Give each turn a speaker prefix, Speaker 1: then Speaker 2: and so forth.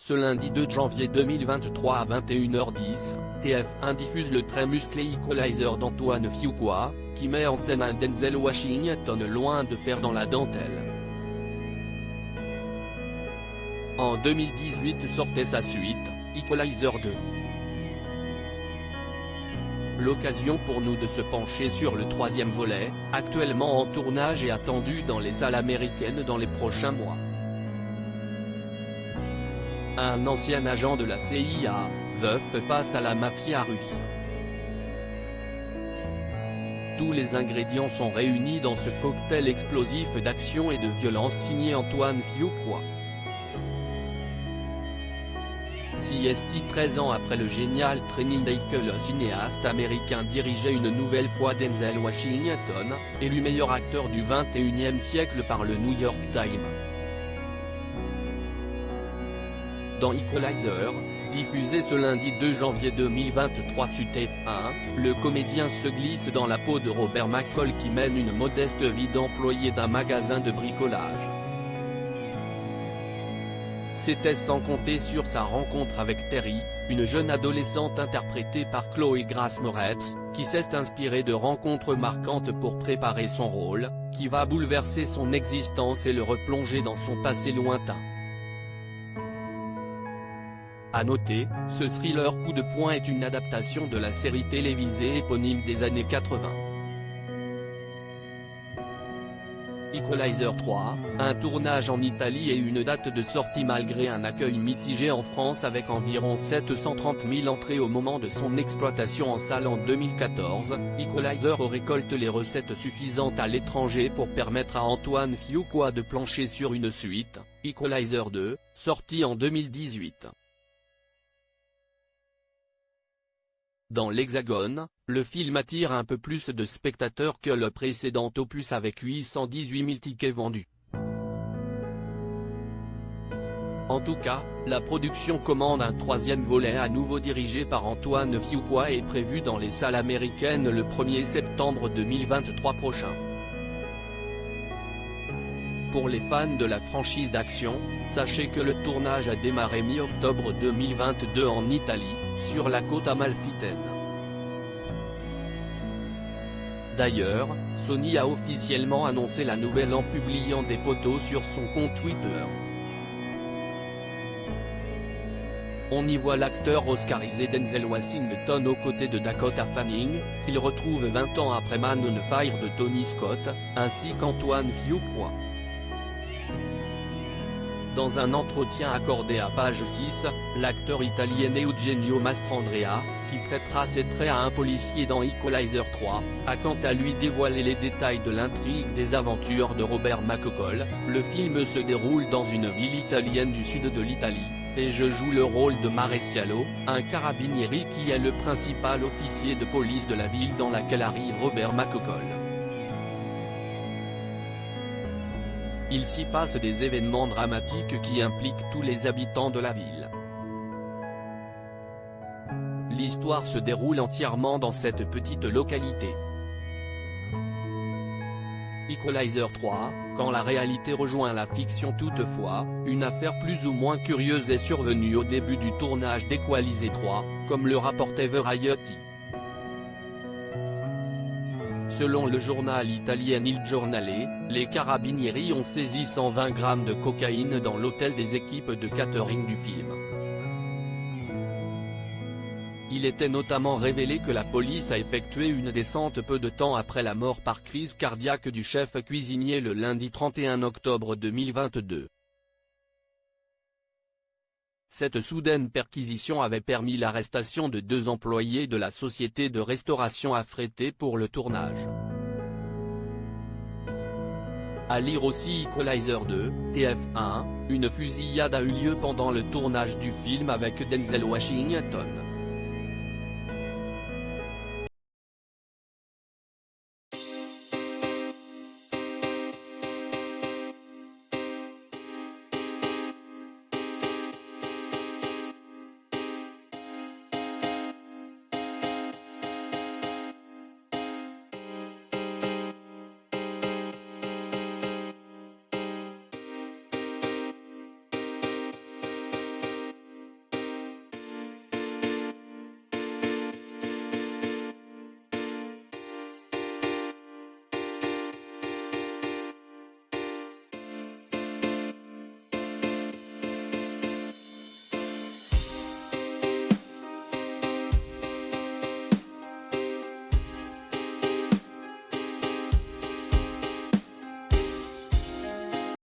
Speaker 1: Ce lundi 2 janvier 2023 à 21h10, TF1 diffuse le très musclé Equalizer d'Antoine Fuqua, qui met en scène un Denzel Washington loin de faire dans la dentelle. En 2018 sortait sa suite, Equalizer 2. L'occasion pour nous de se pencher sur le troisième volet, actuellement en tournage et attendu dans les salles américaines dans les prochains mois. Un ancien agent de la CIA, veuf face à la mafia russe. Tous les ingrédients sont réunis dans ce cocktail explosif d'action et de violence signé Antoine Fuqua. CST 13 ans après le génial Training Day que le cinéaste américain dirigeait une nouvelle fois Denzel Washington, élu meilleur acteur du XXIe siècle par le New York Times. Dans Equalizer, diffusé ce lundi 2 janvier 2023 sur TF1, le comédien se glisse dans la peau de Robert McCall qui mène une modeste vie d'employé d'un magasin de bricolage. C'était sans compter sur sa rencontre avec Terry, une jeune adolescente interprétée par Chloé Grace Moretz, qui s'est inspirée de rencontres marquantes pour préparer son rôle, qui va bouleverser son existence et le replonger dans son passé lointain. À noter, ce thriller coup de poing est une adaptation de la série télévisée éponyme des années 80. Equalizer 3, un tournage en Italie et une date de sortie malgré un accueil mitigé en France avec environ 730 000 entrées au moment de son exploitation en salle en 2014, Equalizer récolte les recettes suffisantes à l'étranger pour permettre à Antoine Fuqua de plancher sur une suite, Equalizer 2, sortie en 2018. Dans l'Hexagone, le film attire un peu plus de spectateurs que le précédent opus avec 818 000 tickets vendus. En tout cas, la production commande un troisième volet à nouveau dirigé par Antoine Fuqua et prévu dans les salles américaines le 1er septembre 2023 prochain. Pour les fans de la franchise d'action, sachez que le tournage a démarré mi-octobre 2022 en Italie, sur la côte amalfitaine. D'ailleurs, Sony a officiellement annoncé la nouvelle en publiant des photos sur son compte Twitter. On y voit l'acteur oscarisé Denzel Washington aux côtés de Dakota Fanning, qu'il retrouve 20 ans après Man on Fire de Tony Scott, ainsi qu'Antoine Fuqua. Dans un entretien accordé à Page 6, l'acteur italien Eugenio Mastrandrea, qui prêtera ses traits à un policier dans Equalizer 3, a quant à lui dévoilé les détails de l'intrigue des aventures de Robert McCall. Le film se déroule dans une ville italienne du sud de l'Italie, et je joue le rôle de Maresciallo, un carabinieri qui est le principal officier de police de la ville dans laquelle arrive Robert McCall. Il s'y passe des événements dramatiques qui impliquent tous les habitants de la ville. L'histoire se déroule entièrement dans cette petite localité. Equalizer 3, quand la réalité rejoint la fiction toutefois, une affaire plus ou moins curieuse est survenue au début du tournage d'Equalizer 3, comme le rapportait Variety. Selon le journal italien Il Giornale, les carabinieri ont saisi 120 grammes de cocaïne dans l'hôtel des équipes de catering du film. Il était notamment révélé que la police a effectué une descente peu de temps après la mort par crise cardiaque du chef cuisinier le lundi 31 octobre 2022. Cette soudaine perquisition avait permis l'arrestation de 2 employés de la société de restauration affrétés pour le tournage. À lire aussi Equalizer 2, TF1, une fusillade a eu lieu pendant le tournage du film avec Denzel Washington.